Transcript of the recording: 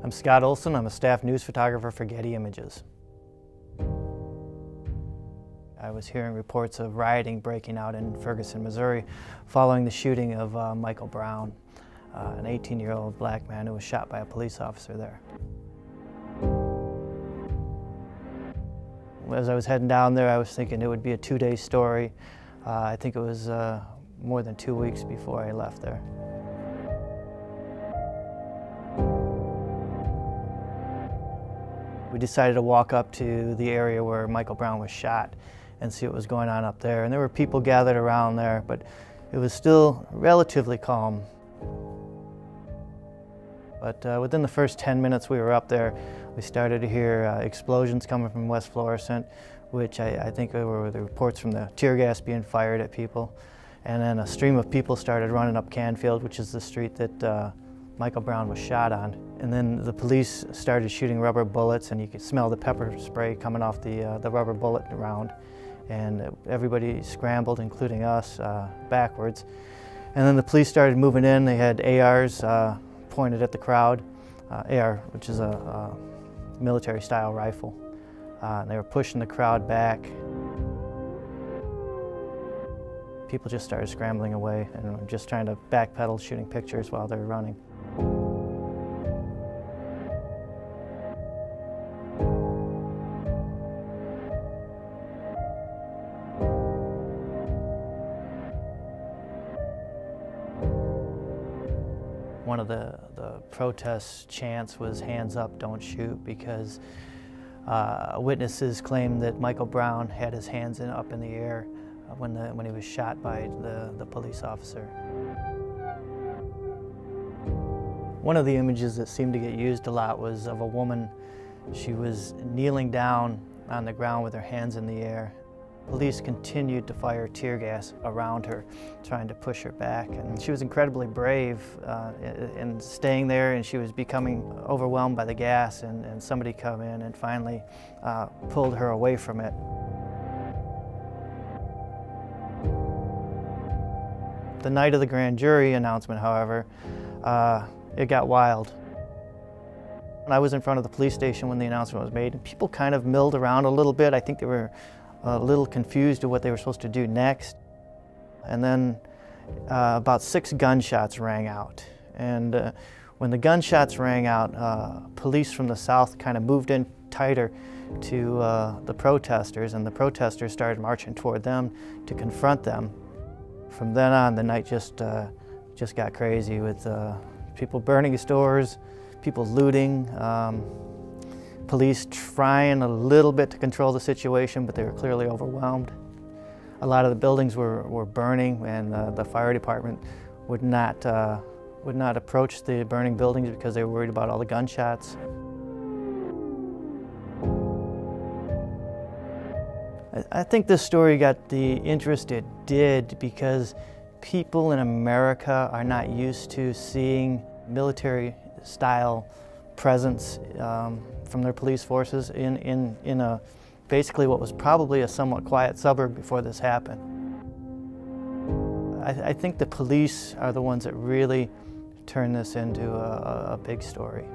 I'm Scott Olson. I'm a staff news photographer for Getty Images. I was hearing reports of rioting breaking out in Ferguson, Missouri following the shooting of Michael Brown, an 18-year-old black man who was shot by a police officer there. As I was heading down there, I was thinking it would be a two-day story. I think it was more than 2 weeks before I left there. We decided to walk up to the area where Michael Brown was shot and see what was going on up there. And there were people gathered around there, but it was still relatively calm. But within the first 10 minutes we were up there, we started to hear explosions coming from West Florissant, which I think were the reports from the tear gas being fired at people. And then a stream of people started running up Canfield, which is the street that Michael Brown was shot on. And then the police started shooting rubber bullets, and you could smell the pepper spray coming off the rubber bullet round. And everybody scrambled, including us, backwards. And then the police started moving in. They had ARs pointed at the crowd, AR, which is a military-style rifle. And they were pushing the crowd back. People just started scrambling away and just trying to backpedal, shooting pictures while they were running. One of the protest chants was "Hands up, don't shoot," because witnesses claimed that Michael Brown had his hands up in the air when he was shot by the police officer. One of the images that seemed to get used a lot was of a woman. She was kneeling down on the ground with her hands in the air. Police continued to fire tear gas around her, trying to push her back. And she was incredibly brave in staying there, and she was becoming overwhelmed by the gas, and somebody come in and finally pulled her away from it. The night of the grand jury announcement, however, it got wild. I was in front of the police station when the announcement was made, and people kind of milled around a little bit. I think they were a little confused of what they were supposed to do next. And then about 6 gunshots rang out. And when the gunshots rang out, police from the south kind of moved in tighter to the protesters, and the protesters started marching toward them to confront them. From then on, the night just got crazy with people burning stores, people looting, police trying a little bit to control the situation, but they were clearly overwhelmed. A lot of the buildings were burning, and the fire department would not approach the burning buildings because they were worried about all the gunshots. I think this story got the interest it did because people in America are not used to seeing military-style presence from their police forces in a basically what was probably a somewhat quiet suburb before this happened. I think the police are the ones that really turned this into a big story.